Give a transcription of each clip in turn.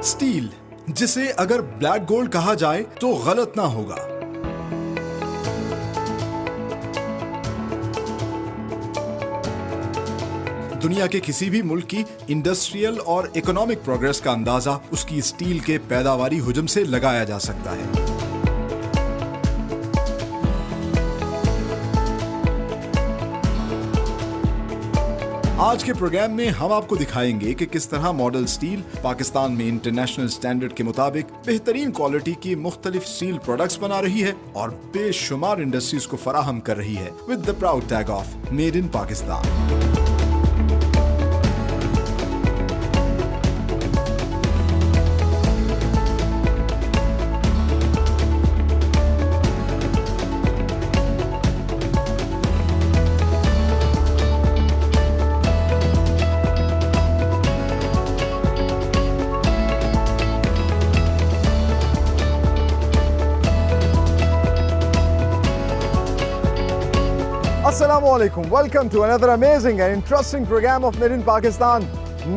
Steel, जिसे अगर black gold कहा जाए तो गलत ना होगा। दुनिया के किसी भी मुल्क की इंडस्ट्रियल और इकोनॉमिक प्रोग्रेस का अंदाजा उसकी स्टील के पैदावारी हुजम से लगाया जा सकता है। आज के प्रोग्राम में हम आपको दिखाएंगे कि किस तरह मॉडल स्टील पाकिस्तान में इंटरनेशनल स्टैंडर्ड के मुताबिक बेहतरीन क्वालिटी की मुख्तलिफ स्टील प्रोडक्ट्स बना रही है और बेशुमार इंडस्ट्रीज को फराहम कर रही है with the proud tag of made in Pakistan. अस्सलामुअलैकुम, welcome to another amazing and interesting programme of made in Pakistan.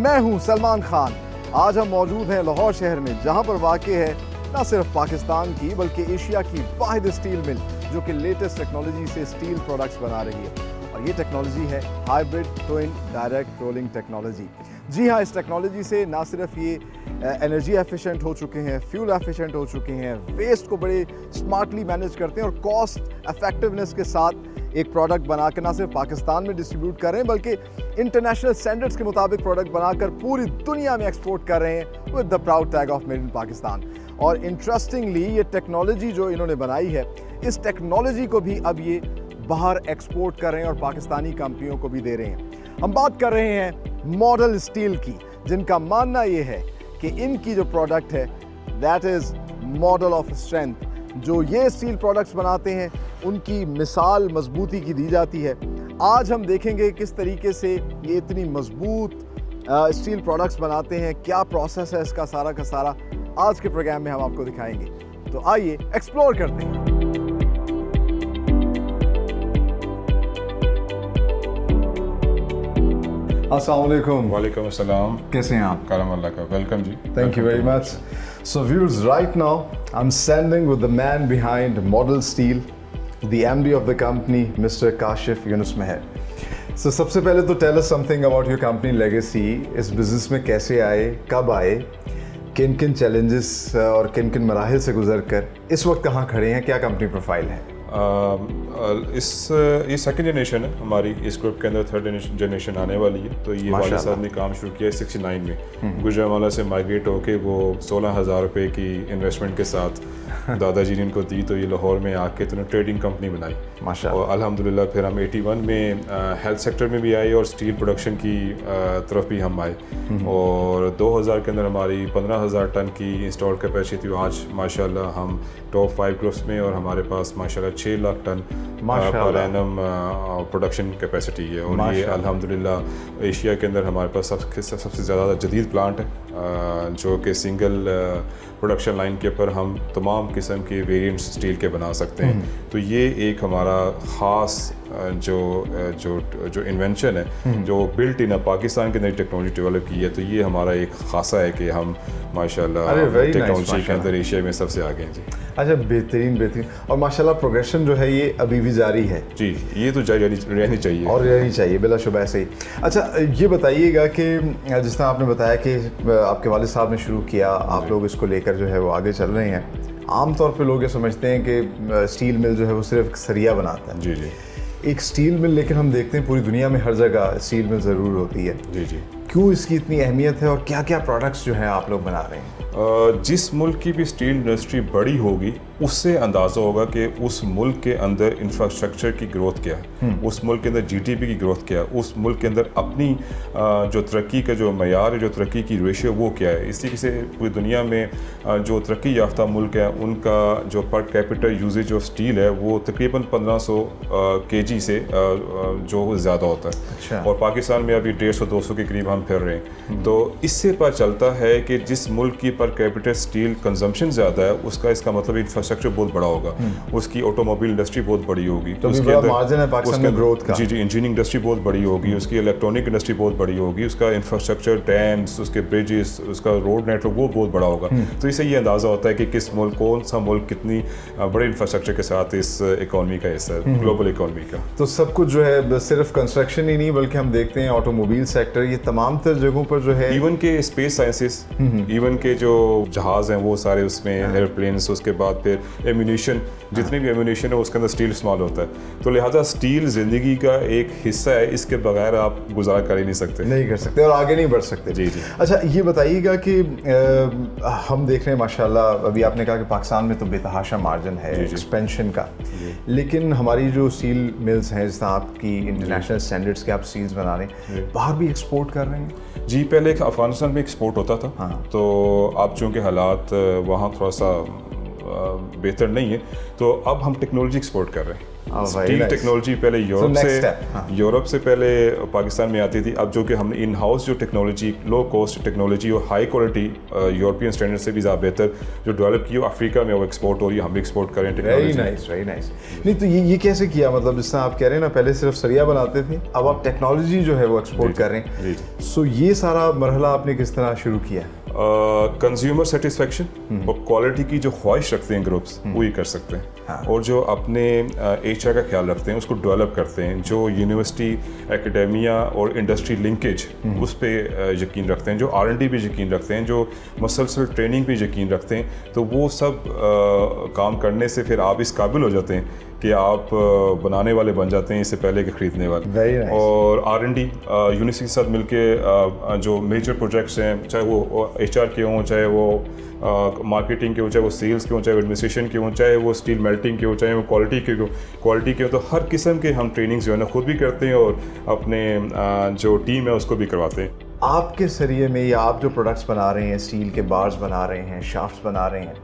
मैं हूं सलमान खान। आज हम मौजूद हैं लाहौर शहर में, जहां पर वाक़ है न सिर्फ पाकिस्तान की बल्कि एशिया की वाहिद स्टील मिल जो कि लेटेस्ट टेक्नोलॉजी से स्टील प्रोडक्ट्स बना रही है। और ये टेक्नोलॉजी है hybrid twin direct rolling technology. जी हाँ, इस टेक्नोलॉजी से ना सिर्फ ये एनर्जी एफिशिएंट हो चुके हैं, फ्यूल एफिशिएंट हो चुके हैं, वेस्ट को बड़े स्मार्टली मैनेज करते हैं और कॉस्ट इफेक्टिवनेस के साथ एक प्रोडक्ट बना के ना सिर्फ पाकिस्तान में डिस्ट्रीब्यूट कर रहे हैं बल्कि इंटरनेशनल स्टैंडर्ड्स के मुताबिक प्रोडक्ट बनाकर पूरी दुनिया में एक्सपोर्ट कर रहे हैं with the proud tag of made in Pakistan. और इंटरेस्टिंगली ये टेक्नोलॉजी जो इन्होंने बनाई है, इस टेक्नोलॉजी को भी अब ये बाहर एक्सपोर्ट कर रहे हैं और पाकिस्तानी कंपनियों को भी दे रहे हैं। हम बात कर रहे हैं मॉडल स्टील की, जिनका मानना ये है कि इनकी जो प्रोडक्ट है that is model of strength. जो ये स्टील प्रोडक्ट्स बनाते हैं उनकी मिसाल मजबूती की दी जाती है। आज हम देखेंगे किस तरीके से ये इतनी मजबूत स्टील प्रोडक्ट्स बनाते हैं, क्या प्रोसेस है इसका सारा का सारा आज के प्रोग्राम में हम आपको दिखाएंगे। तो आइए एक्सप्लोर करते हैं। अस्सलाम वालेकुम। वालेकुम अस्सलाम। कैसे हैं आप? करम अल्लाह का। वेलकम जी। Thank you very much. So viewers, right now I'm standing with the man behind Model Steel, the MD of the company, Mr. Kashif Yunus Meher. So सबसे पहले तो tell us something about your company legacy. इस business में कैसे आए, कब आए, किन किन चैलेंजेस और किन किन मराहिल से गुजर कर इस वक्त कहाँ खड़े हैं, क्या कंपनी प्रोफाइल है? ये सेकंड जनरेशन है हमारी। इस ग्रुप के अंदर थर्ड जनरेशन आने वाली है। तो ये वाले साहब ने काम शुरू किया 69 में गुजरांवाला से माइग्रेट होके वो 16,000 रुपये की इन्वेस्टमेंट के साथ दादाजी ने इनको दी। तो ये लाहौर में आके तो ट्रेडिंग कंपनी बनाई माशाल्लाह। और अल्हम्दुलिल्लाह फिर हम 81 में हेल्थ सेक्टर में भी आए और स्टील प्रोडक्शन की तरफ भी हम आए। और 2000 के अंदर हमारी 15,000 टन की इंस्टॉल कैपेसिटी थी। आज माशाल्लाह हम टॉप 5 ग्रुप्स में और हमारे पास माशाल्लाह 6 lakh ton per annum production capacity है। और ये अल्हम्दुलिल्लाह एशिया के अंदर हमारे पास सबसे ज़्यादा जदीद प्लांट है जो कि सिंगल प्रोडक्शन लाइन के ऊपर हम तमाम किस्म के वेरिएंट्स स्टील के बना सकते हैं। तो ये एक हमारा ख़ास जो इन्वेंशन है जो बिल्ट इन पाकिस्तान के अंदर टेक्नोलॉजी डेवलप की है। तो ये हमारा एक खासा है कि हम माशाल्लाह टेक्नोलॉजी के अंदर एशिया में सबसे आगे हैं जी। अच्छा, बेहतरीन। और माशाल्लाह प्रोग्रेशन जो है ये अभी भी जारी है जी। ये तो रहनी चाहिए और रहनी चाहिए बिलाशुबह से ही। अच्छा, ये बताइएगा कि जिस तरह आपने बताया कि आपके वालिद साहब ने शुरू किया, आप लोग इसको लेकर जो है वो आगे चल रहे हैं। आमतौर पे लोग ये समझते हैं कि स्टील मिल जो है वो सिर्फ सरिया बनाता है। जी जी। एक स्टील मिल, लेकिन हम देखते हैं पूरी दुनिया में हर जगह स्टील मिल ज़रूर होती है। जी जी। क्यों इसकी इतनी अहमियत है और क्या क्या प्रोडक्ट्स जो हैं आप लोग बना रहे हैं? जिस मुल्क की भी स्टील इंडस्ट्री बड़ी होगी उससे अंदाज़ा होगा कि उस मुल्क के अंदर इंफ्रास्ट्रक्चर की ग्रोथ क्या है, उस मुल्क के अंदर जीडीपी की ग्रोथ क्या है, उस मुल्क के अंदर अपनी जो तरक्की का जो मयार है, जो तरक्की की रेशियो वो क्या है। इसी से पूरी दुनिया में जो तरक्की याफ्ता मुल्क है उनका जो पर कैपिटल यूजेज ऑफ स्टील है वो तकरीबन 1500 kg से जो ज़्यादा होता है। अच्छा। और पाकिस्तान में अभी 150-200 के करीब हम फिर रहे हैं। तो इससे पता चलता है कि जिस मुल्क की पर पर कैपिटल स्टील कंजम्पशन ज़्यादा है, उसका इसका मतलब इंफ्रास्ट्रक्चर बहुत बड़ा होगा, उसकी ऑटोमोबाइल इंडस्ट्री बहुत बड़ी होगी, तो उसके अंदर मार्जिन है पाकिस्तान में ग्रोथ का। जी इंजीनियरिंग इंडस्ट्री बहुत बड़ी होगी, उसकी इलेक्ट्रॉनिक इंडस्ट्री बहुत बड़ी होगी, उसका इंफ्रास्ट्रक्चर, डैम्स, उसके ब्रिजेस, उसका रोड नेटवर्क वो बहुत बड़ा होगा। तो इससे ये अंदाज़ा होता है कि किस मुल्क, कौन सा मुल्क कितनी बड़े इंफ्रास्ट्रक्चर के साथ इस इकॉनमी का हिस्सा है, ग्लोबल इकॉनमी का। तो सब कुछ जो है सिर्फ कंस्ट्रक्शन ही नहीं बल्कि हम देखते हैं ऑटोमोबाइल सेक्टर, ये तमाम तर जगहों पर जो है, इवन के स्पेस साइंसेस, इवन के जो जहाज़ हैं वो सारे उसमें, एयरप्लेन्स, उसके बाद फिर एम्यूनिशन, जितने भी एम्यूनिशन है उसके अंदर स्टील इस्तेमाल होता है। तो लिहाजा स्टील ज़िंदगी का एक हिस्सा है, इसके बगैर आप गुजारा कर ही नहीं सकते और आगे नहीं बढ़ सकते। जी। अच्छा, ये बताइएगा कि हम देख रहे हैं माशाल्लाह, अभी आपने कहा कि पाकिस्तान में तो बेतहाशा मार्जिन है एक्सपेंशन का, लेकिन हमारी जो स्टील मिल्स हैं, जैसे आपकी इंटरनेशनल स्टैंडर्ड्स के आप स्टील्स बना रहे हैं, बाहर भी एक्सपोर्ट कर रहे हैं? जी, पहले अफगानिस्तान में एक्सपोर्ट होता था। तो अब चूँकि हालात वहाँ थोड़ा सा बेहतर नहीं है, तो अब हम टेक्नोलॉजी एक्सपोर्ट कर रहे हैं। स्टील टेक्नोलॉजी पहले यूरोप से पहले पाकिस्तान में आती थी, अब जो कि हमने इन हाउस जो टेक्नोलॉजी, लो कॉस्ट टेक्नोलॉजी और हाई क्वालिटी यूरोपियन स्टैंडर्ड से भी ज़्यादा बेहतर जो डेवलप की हो अफ्रीका में, वो एक्सपोर्ट हो रही है, हम भी एक्सपोर्ट करें टेक्नोलॉजी। Very nice. नहीं तो ये कैसे किया, मतलब जिस तरह आप कह रहे हैं ना, पहले सिर्फ सरिया बनाते थे, अब आप टेक्नोलॉजी जो है वो एक्सपोर्ट कर रहे हैं। सो ये सारा मरहला आपने किस तरह शुरू किया? कंज्यूमर सेटिस्फेक्शन और क्वालिटी की जो ख्वाहिश रखते हैं ग्रुप्स, वो ही कर सकते हैं। और जो अपने एचआर का ख्याल रखते हैं, उसको डेवलप करते हैं, जो यूनिवर्सिटी, एकेडेमिया और इंडस्ट्री लिंकेज उस पर यकीन रखते हैं, जो R&D पे यकीन रखते हैं, जो मसलसल ट्रेनिंग पे यकीन रखते हैं, तो वो सब काम करने से फिर आप इस काबिल हो जाते हैं कि आप बनाने वाले बन जाते हैं इससे पहले कि ख़रीदने वाले। nice. और R&D यूनिवर्सिटी के साथ मिलके जो मेजर प्रोजेक्ट्स हैं, चाहे वो HR के हों, चाहे वो मार्केटिंग के हो, चाहे वो सेल्स के हो, चाहे वो एडमिनिस्ट्रेशन के हो, चाहे वो स्टील मेल्टिंग के हो, चाहे वो क्वालिटी के हो, तो हर किस्म के हम ट्रेनिंग्स जो है ना खुद भी करते हैं और अपने जो टीम है उसको भी करवाते हैं। आपके सरिये में या आप जो प्रोडक्ट्स बना रहे हैं, स्टील के बार्स बना रहे हैं, शाफ्ट्स बना रहे हैं,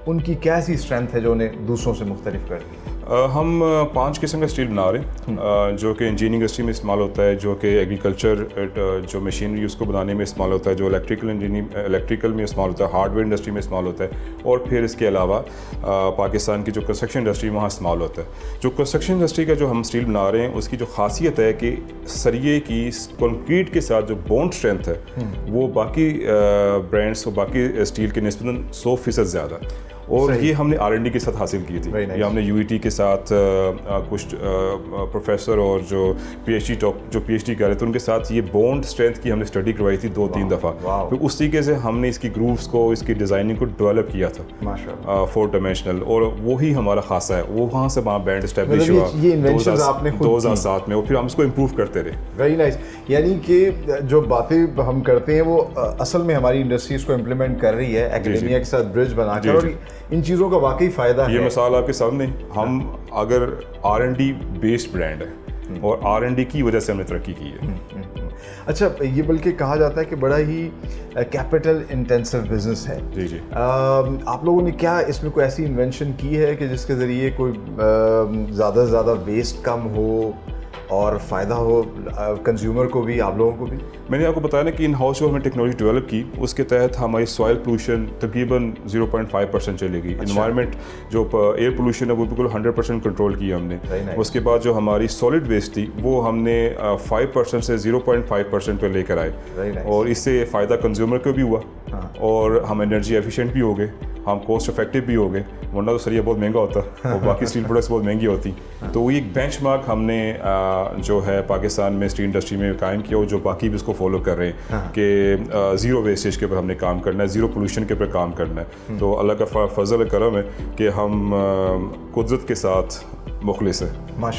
उनकी कैसी स्ट्रेंथ है जो उन्हें दूसरों से मुख्तलिफ करती है? हम 5 किस्म का स्टील बना रहे हैं, जो कि इंजीनियरिंग इंडस्ट्री में इस्तेमाल होता है, जो कि एग्रीकल्चर जो मशीनरी उसको बनाने में इस्तेमाल होता है, जो इलेक्ट्रिकल में इस्तेमाल होता है, हार्डवेयर इंडस्ट्री में इस्तेमाल होता है, और फिर इसके अलावा पाकिस्तान की जो कंस्ट्रक्शन इंडस्ट्री वहाँ इस्तेमाल होता है। जो कंस्ट्रक्शन इंडस्ट्री का जो हम स्टील बना रहे हैं, उसकी जो खासियत है कि सरिये की कंक्रीट के साथ जो बॉन्ड स्ट्रेंथ है वो बाकी ब्रांड्स और बाकी स्टील के निस्बतन 100% ज़्यादा है। और ये हमने R&D के साथ हासिल की थी। ये हमने UET के साथ कुछ प्रोफेसर और जो PhD कर रहे थे उनके साथ ये बॉन्ड स्ट्रेंथ की हमने स्टडी करवाई थी 2-3 दफ़ा। तो उस तरीके से हमने इसकी ग्रूव्स को, इसकी डिज़ाइनिंग को डेवलप किया था 4 डायमेंशनल, और वही हमारा खासा है। वो वहाँ से वहाँ बैंड इस्टेब्लिश हुआ 2007 में, और फिर हम उसको इम्प्रूव करते रहे। Very nice. यानी कि जो बातें हम करते हैं वो असल में हमारी इंडस्ट्री इसको इम्प्लीमेंट कर रही है, एकेडेमिया के साथ ब्रिज बनाकर, और इन चीज़ों का वाकई फ़ायदा है। ये मिसाल आपके सामने, हम अगर R&D बेस्ड ब्रांड है और R&D की वजह से हमने तरक्की की है। अच्छा, ये बल्कि कहा जाता है कि बड़ा ही कैपिटल इंटेंसिव बिजनेस है। जी। आप लोगों ने क्या इसमें कोई ऐसी इन्वेंशन की है कि जिसके ज़रिए कोई ज़्यादा से ज़्यादा वेस्ट कम हो और फ़ायदा हो कंज्यूमर को भी, आप लोगों को भी? मैंने आपको बताया ना कि इन हाउस जो हमने टेक्नोलॉजी डेवलप की, उसके तहत हमारी सॉइल पोल्यूशन तकरीबन 0.5% चलेगी। इन्वायरमेंट जो एयर पोल्यूशन है वो बिल्कुल 100% कंट्रोल किया हमने। उसके बाद जो हमारी सॉलिड वेस्ट थी वो हमने 5% से 0.5% पर लेकर आए, और इससे फ़ायदा कंज्यूमर को भी हुआ और हम एनर्जी एफिशिएंट भी हो गए, हम कॉस्ट इफेक्टिव भी हो गए, वरना तो सरिया बहुत महंगा होता और बाकी स्टील प्रोडक्ट्स बहुत महंगी होती। तो वो एक बेंचमार्क हमने जो है पाकिस्तान में स्टील इंडस्ट्री में कायम किया, जो बाकी भी इसको फॉलो कर रहे हैं कि ज़ीरो वेस्टेज के ऊपर हमने काम करना है, ज़ीरो पोल्यूशन के ऊपर काम करना है। तो अल्लाह का फजल करम है कि हम कुदरत के साथ मुखलिस है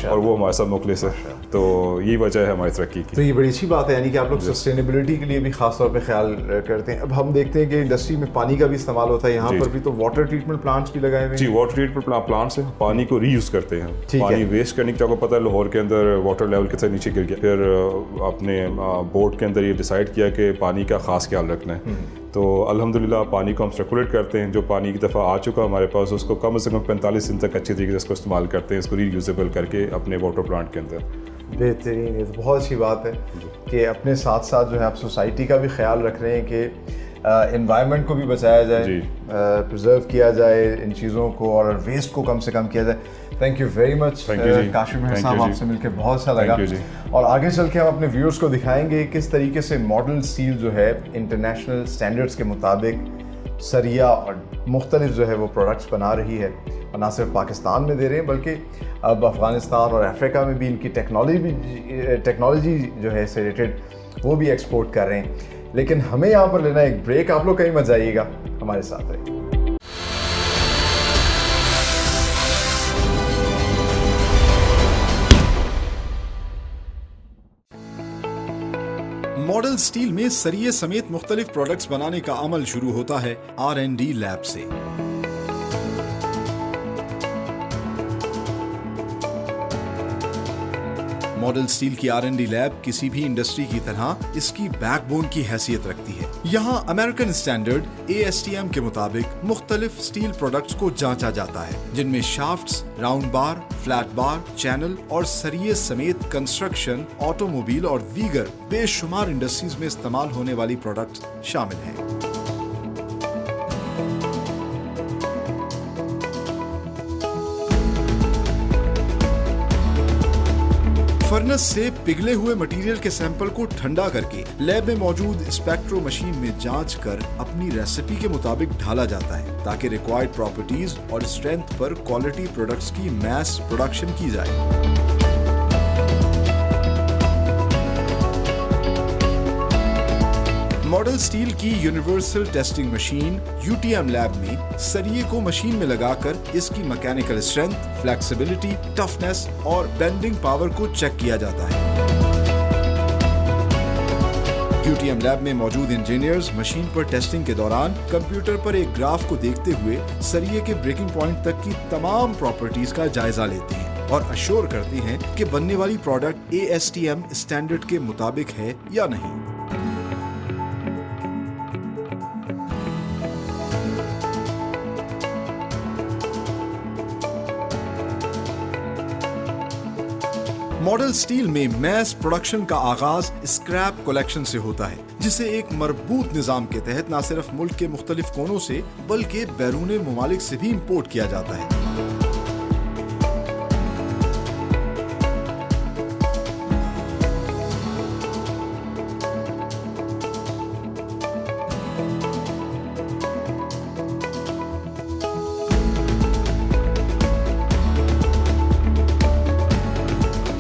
और वो हमारे साथ मुखलिस है, तो यही वजह है हमारी तरक्की की। तो ये बड़ी अच्छी बात है, यानी कि आप लोग सस्टेनेबिलिटी के लिए भी खास तौर पे ख्याल करते हैं। अब हम देखते हैं कि इंडस्ट्री में पानी का भी इस्तेमाल होता है, यहाँ पर भी तो वाटर ट्रीटमेंट प्लांट्स भी लगाए हुए हैं। जी, वाटर ट्रीटमेंट प्लांट्स है, पानी को रीयूज़ करते हैं। पानी वेस्ट करने की, आपको पता है लाहौर के अंदर वाटर लेवल कितना नीचे गिर गया, फिर अपने बोर्ड के अंदर ये डिसाइड किया कि पानी का ख़ास ख्याल रखना है। तो अल्हम्दुलिल्लाह पानी को हम सर्कुलेट करते हैं, जो पानी की दफ़ा आ चुका हमारे पास उसको कम से कम 45 दिन तक अच्छी तरीके से इसको इस्तेमाल करते हैं, इसको रीयूजेबल करके अपने वाटर प्लांट के अंदर। बेहतरीन, ये तो बहुत अच्छी बात है कि अपने साथ साथ जो है आप सोसाइटी का भी ख्याल रख रहे हैं कि एनवायरनमेंट को भी बचाया जाए, प्रिजर्व किया जाए इन चीज़ों को और वेस्ट को कम से कम किया जाए। Thank you very much Kashif Mehar sahab, आपसे मिलकर बहुत अच्छा लगा। और आगे चल के हम अपने व्यूअर्स को दिखाएंगे किस तरीके से मॉडल स्टील जो है इंटरनेशनल स्टैंडर्ड्स के मुताबिक सरिया और मुख्तलिफ जो है वो प्रोडक्ट्स बना रही है, और ना सिर्फ पाकिस्तान में दे रहे हैं बल्कि अब अफ़गानिस्तान और अफ्रीका में भी इनकी टेक्नोलॉजी जो है इससे रिलेटेड वो भी एक्सपोर्ट कर रहे हैं। लेकिन हमें यहाँ पर लेना एक ब्रेक, आप लोग कहीं मत जाइएगा, हमारे साथ रहिए। मॉडल स्टील में सरिये समेत मुख्तलिफ प्रोडक्ट्स बनाने का अमल शुरू होता है R&D लैब से। मॉडल स्टील की R&D लैब किसी भी इंडस्ट्री की तरह इसकी बैकबोन की हैसियत रखती है। यहाँ अमेरिकन स्टैंडर्ड ASTM के मुताबिक मुख्तलिफ स्टील प्रोडक्ट्स को जांचा जाता है, जिनमें शाफ्ट्स, राउंड बार, फ्लैट बार, चैनल और सरिये समेत कंस्ट्रक्शन, ऑटोमोबाइल और दीगर बेशुमार इंडस्ट्रीज में इस्तेमाल होने वाली प्रोडक्ट्स शामिल हैं। फर्नेस से पिघले हुए मटेरियल के सैंपल को ठंडा करके लैब में मौजूद स्पेक्ट्रो मशीन में जांच कर अपनी रेसिपी के मुताबिक ढाला जाता है, ताकि रिक्वायर्ड प्रॉपर्टीज और स्ट्रेंथ पर क्वालिटी प्रोडक्ट्स की मैस प्रोडक्शन की जाए। मॉडल स्टील की universal testing machine UTM lab में सरिये को मशीन में लगाकर इसकी मैकेनिकल स्ट्रेंथ, फ्लेक्सिबिलिटी, टफनेस और बेंडिंग पावर को चेक किया जाता है। UTM लैब में मौजूद इंजीनियर्स मशीन पर टेस्टिंग के दौरान कंप्यूटर पर एक ग्राफ को देखते हुए सरिये के ब्रेकिंग पॉइंट तक की तमाम प्रॉपर्टीज का जायजा लेते हैं और अश्योर करते हैं कि बनने वाली प्रोडक्ट ASTM स्टैंडर्ड के मुताबिक है या नहीं। मॉडल स्टील में मैस प्रोडक्शन का आगाज स्क्रैप कलेक्शन से होता है, जिसे एक मरबूत निजाम के तहत न सिर्फ मुल्क के मुख्तलिफ कोनों से बल्कि बैरूने मुमालिक से भी इंपोर्ट किया जाता है।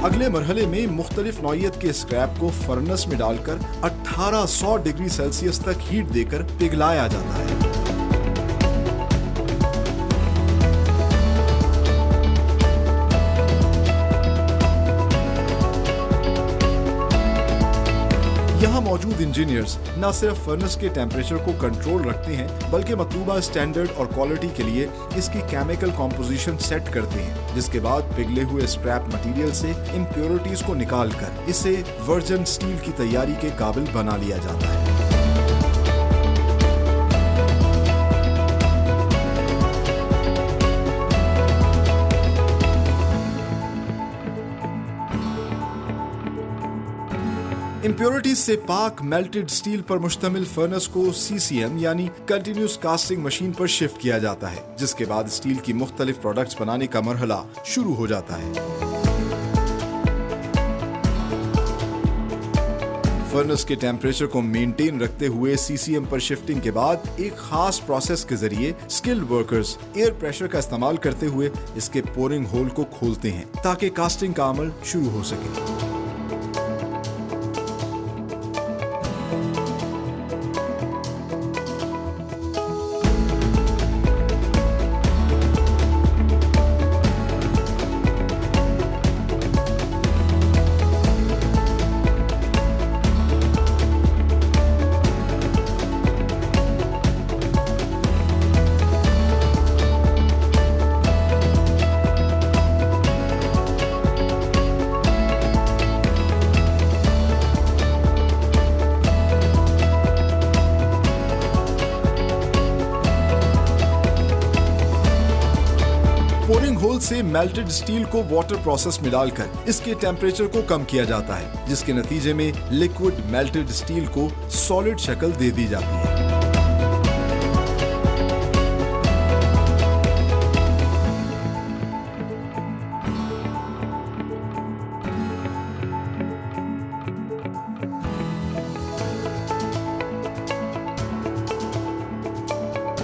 अगले मरहले में मुख्तलिफ नौइयत के स्क्रैप को फर्नेस में डालकर 1800 डिग्री सेल्सियस तक हीट देकर पिघलाया जाता है। यहाँ मौजूद इंजीनियर्स न सिर्फ फर्नेस के टेम्परेचर को कंट्रोल रखते हैं बल्कि मतलूबा स्टैंडर्ड और क्वालिटी के लिए इसकी केमिकल कॉम्पोजिशन सेट करते हैं, जिसके बाद पिघले हुए स्क्रैप मटेरियल से इम्प्योरिटीज को निकालकर इसे वर्जिन स्टील की तैयारी के काबिल बना लिया जाता है। इम्प्योरिटीज से पाक मेल्टेड स्टील पर मुश्तमिल फर्नेस को CCM यानी कंटिन्यूस कास्टिंग मशीन पर शिफ्ट किया जाता है, जिसके बाद स्टील की मुख्तलिफ प्रोडक्ट्स बनाने का मरहला शुरू हो जाता है। फर्नेस के टेम्परेचर को मेंटेन रखते हुए CCM पर शिफ्टिंग के बाद एक खास प्रोसेस के जरिए स्किल्ड वर्कर्स एयर प्रेशर का इस्तेमाल करते हुए इसके पोरिंग होल को खोलते हैं ताकि कास्टिंग का अमल शुरू हो सके। पोरिंग होल से मेल्टेड स्टील को वाटर प्रोसेस में डालकर इसके टेम्परेचर को कम किया जाता है, जिसके नतीजे में लिक्विड मेल्टेड स्टील को सॉलिड शक्ल दे दी जाती है।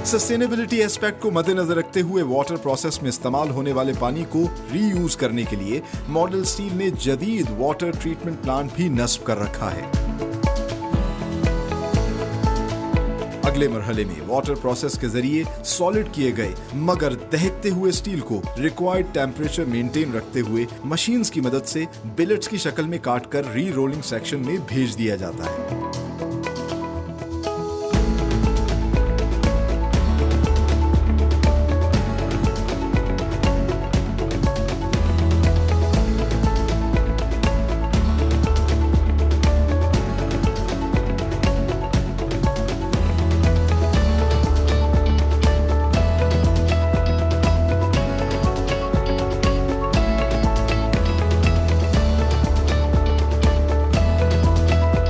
सस्टेनेबिलिटी एस्पेक्ट को मद्देनजर रखते हुए वाटर प्रोसेस में इस्तेमाल होने वाले पानी को रीयूज करने के लिए मॉडल स्टील ने जदीद वाटर ट्रीटमेंट प्लांट भी नस्ब कर रखा है। अगले मरहले में वाटर प्रोसेस के जरिए सॉलिड किए गए मगर दहकते हुए स्टील को रिक्वायर्ड टेम्परेचर मेंटेन रखते हुए मशीन्स की मदद से बिलेट्स की शक्ल में काटकर री रोलिंग सेक्शन में भेज दिया जाता है।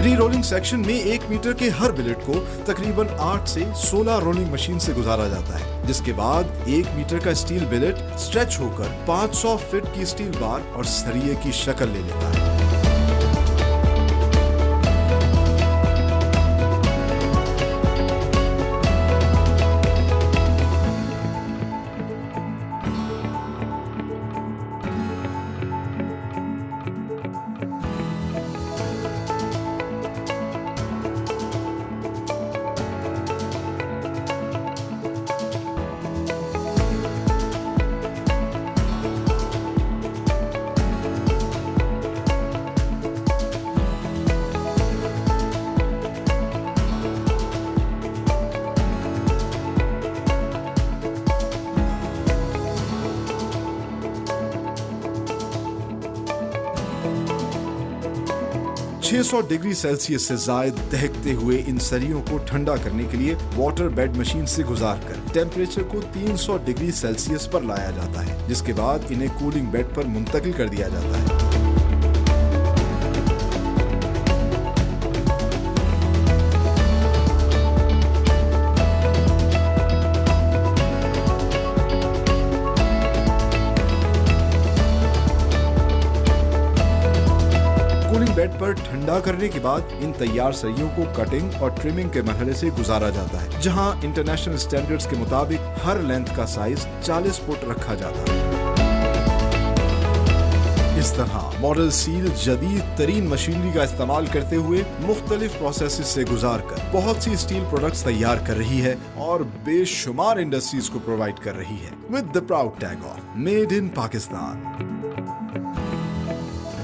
री रोलिंग सेक्शन में 1 मीटर के हर बिलेट को तकरीबन 8 से 16 रोलिंग मशीन से गुजारा जाता है, जिसके बाद 1 मीटर का स्टील बिलेट स्ट्रेच होकर 500 फीट की स्टील बार और सरिये की शक्ल ले लेता है। सौ डिग्री सेल्सियस से ज्यादा दहकते हुए इन सरियों को ठंडा करने के लिए वाटर बेड मशीन से गुजारकर टेम्परेचर को 300 डिग्री सेल्सियस पर लाया जाता है, जिसके बाद इन्हें कूलिंग बेड पर मुंतकिल कर दिया जाता है। बेड पर ठंडा करने के बाद इन तैयार सरियों को कटिंग और ट्रिमिंग के मरहले से गुजारा जाता है, जहां इंटरनेशनल स्टैंडर्ड्स के मुताबिक हर लेंथ का साइज 40 फुट रखा जाता है। इस तरह मॉडल स्टील जदीद तरीन मशीनरी का इस्तेमाल करते हुए मुख्तलिफ प्रोसेसेस से गुजारकर बहुत सी स्टील प्रोडक्ट्स तैयार कर रही है और बेशुमार इंडस्ट्रीज को प्रोवाइड कर रही है with the proud tag of made in Pakistan.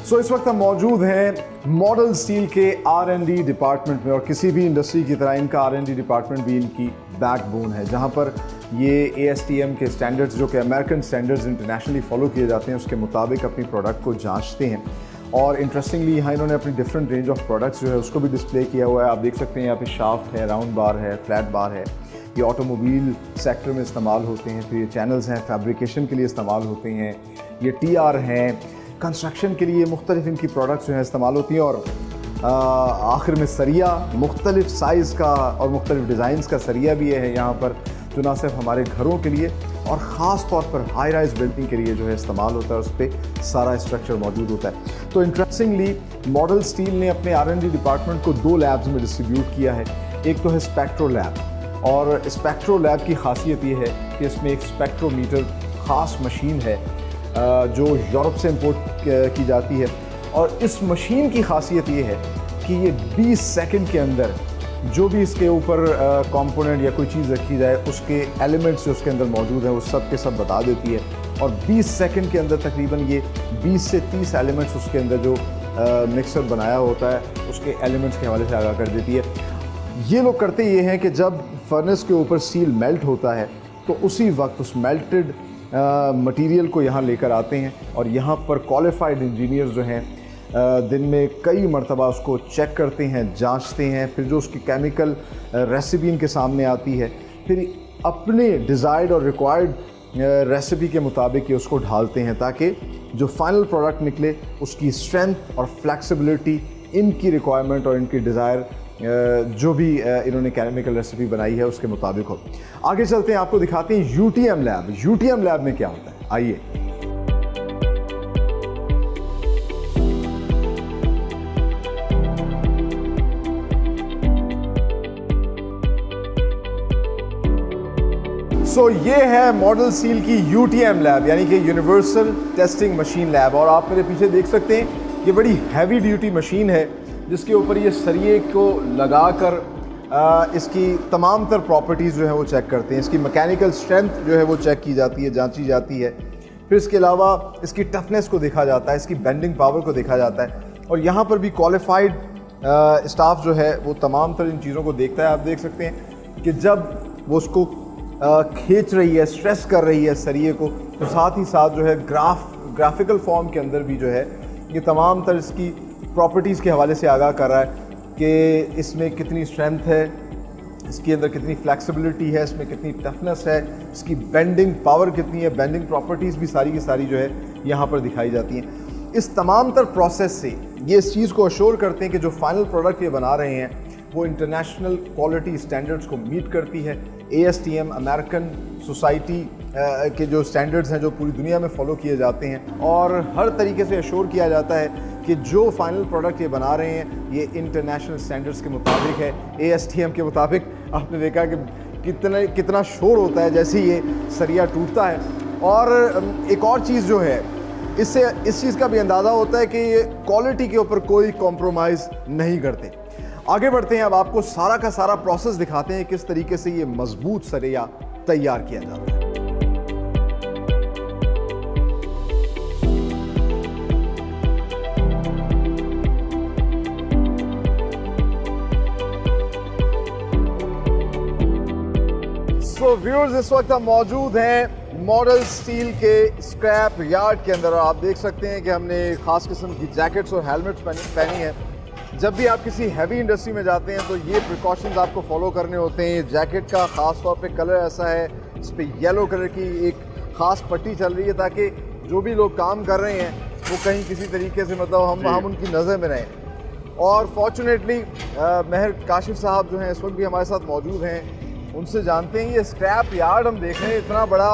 So इस वक्त हम मौजूद हैं मॉडल स्टील के R&D डिपार्टमेंट में, और किसी भी इंडस्ट्री की तरह इनका R&D डिपार्टमेंट भी इनकी बैकबोन है, जहां पर ये ASTM के स्टैंडर्ड्स, जो कि अमेरिकन स्टैंडर्ड्स इंटरनेशनली फॉलो किए जाते हैं, उसके मुताबिक अपनी प्रोडक्ट को जांचते हैं। और इंटरेस्टिंगली यहाँ इन्होंने अपनी डिफरेंट रेंज ऑफ प्रोडक्ट्स जो है उसको भी डिस्प्ले किया हुआ है। आप देख सकते हैं यहाँ पे शाफ्ट है, राउंड बार है, फ्लैट बार है। ये ऑटोमोबाइल सेक्टर में इस्तेमाल होते हैं। फिर ये चैनल्स हैं, फैब्रिकेशन के लिए इस्तेमाल होते हैं। ये TR हैं, कंस्ट्रक्शन के लिए मुख्तलिफ इनकी प्रोडक्ट्स जो हैं इस्तेमाल होती हैं। और आखिर में सरिया, मुख्तलिफ साइज़ का और मुख्तलिफ डिज़ाइंस का सरिया भी है यहाँ पर, जो ना सिर्फ हमारे घरों के लिए और ख़ास तौर पर हाई राइज बिल्डिंग के लिए जो है इस्तेमाल होता है, उस पर सारा स्ट्रक्चर मौजूद होता है। तो इंटरेस्टिंगली मॉडल स्टील ने अपने R&D डिपार्टमेंट को 2 लैब्स में डिस्ट्रीब्यूट किया है। एक तो है स्पेक्ट्रो लैब, और स्पेक्ट्रो लैब की खासियत ये है कि इसमें एक स्पेक्ट्रोमीटर ख़ास मशीन है जो यूरोप से इंपोर्ट की जाती है। और इस मशीन की खासियत ये है कि ये 20 सेकंड के अंदर जो भी इसके ऊपर कंपोनेंट या कोई चीज़ रखी जाए, उसके एलिमेंट्स जो उसके अंदर मौजूद हैं वो सब के सब बता देती है। और 20 सेकंड के अंदर तकरीबन ये 20 से 30 एलिमेंट्स उसके अंदर जो मिक्सर बनाया होता है उसके एलिमेंट्स के हवाले से आगाह कर देती है। ये लोग करते ये हैं कि जब फर्नेस के ऊपर स्टील मेल्ट होता है तो उसी वक्त उस मेल्टेड मटेरियल को यहाँ लेकर आते हैं, और यहाँ पर क्वालिफाइड इंजीनियर्स जो हैं दिन में कई मरतबा उसको चेक करते हैं, जांचते हैं। फिर जो उसकी केमिकल रेसिपी इनके सामने आती है, फिर अपने डिज़ायर्ड और रिक्वायर्ड रेसिपी के मुताबिक ये उसको ढालते हैं, ताकि जो फाइनल प्रोडक्ट निकले उसकी स्ट्रेंथ और फ्लेक्सिबिलिटी इनकी रिक्वायरमेंट और इनकी डिज़ायर जो भी इन्होंने केमिकल रेसिपी बनाई है उसके मुताबिक हो। आगे चलते हैं, आपको दिखाते हैं UTM लैब। UTM लैब में क्या होता है, आइए। सो ये है मॉडल स्टील की UTM लैब, यानी कि यूनिवर्सल टेस्टिंग मशीन लैब। और आप मेरे पीछे देख सकते हैं ये बड़ी हैवी ड्यूटी मशीन है जिसके ऊपर ये सरिये को लगाकर इसकी तमाम तर प्रॉपर्टीज़ जो है वो चेक करते हैं। इसकी मैकेनिकल स्ट्रेंथ जो है वो चेक की जाती है, जांची जाती है। फिर इसके अलावा इसकी टफनेस को देखा जाता है, इसकी बेंडिंग पावर को देखा जाता है। और यहाँ पर भी क्वालिफाइड स्टाफ जो है वो तमाम तर इन चीज़ों को देखता है। आप देख सकते हैं कि जब वो उसको खींच रही है, स्ट्रेस कर रही है सरिये को, तो साथ ही साथ जो है ग्राफिकल फॉर्म के अंदर भी जो है ये तमाम तर इसकी प्रॉपर्टीज़ के हवाले से आगाह कर रहा है कि इसमें कितनी स्ट्रेंथ है, इसके अंदर कितनी फ्लेक्सिबिलिटी है, इसमें कितनी टफनेस है, इसकी बेंडिंग पावर कितनी है। बेंडिंग प्रॉपर्टीज़ भी सारी की सारी जो है यहाँ पर दिखाई जाती हैं। इस तमाम तर प्रोसेस से ये इस चीज़ को अश्योर करते हैं कि जो फाइनल प्रोडक्ट ये बना रहे हैं वो इंटरनेशनल क्वालिटी स्टैंडर्ड्स को मीट करती है। ASTM अमेरिकन सोसाइटी के जो स्टैंडर्ड्स हैं जो पूरी दुनिया में फॉलो किए जाते हैं, और हर तरीके से अश्योर किया जाता है कि जो फाइनल प्रोडक्ट ये बना रहे हैं ये इंटरनेशनल स्टैंडर्ड्स के मुताबिक है, ASTM के मुताबिक। आपने देखा कि कितना शोर होता है जैसे ये सरिया टूटता है। और एक और चीज़ जो है, इससे इस चीज़ का भी अंदाज़ा होता है कि ये क्वालिटी के ऊपर कोई कॉम्प्रोमाइज़ नहीं करते। आगे बढ़ते हैं, अब आपको सारा का सारा प्रोसेस दिखाते हैं किस तरीके से ये मजबूत सरिया तैयार किया जाता है। सो व्यूअर्स, इस वक्त हम मौजूद हैं मॉडल स्टील के स्क्रैप यार्ड के अंदर। आप देख सकते हैं कि हमने ख़ास किस्म की जैकेट्स और हेलमेट्स पहनी है। जब भी आप किसी हैवी इंडस्ट्री में जाते हैं तो ये प्रिकॉशंस आपको फॉलो करने होते हैं। जैकेट का ख़ास तौर पे कलर ऐसा है, इस पर येलो कलर की एक ख़ास पट्टी चल रही है ताकि जो भी लोग काम कर रहे हैं वो कहीं किसी तरीके से मतलब हम उनकी नज़र में रहें। और फॉर्चुनेटली महर काशिफ साहब जो हैं इस वक्त भी हमारे साथ मौजूद हैं, उनसे जानते हैं ये स्क्रैप यार्ड हम देख रहे हैं। इतना बड़ा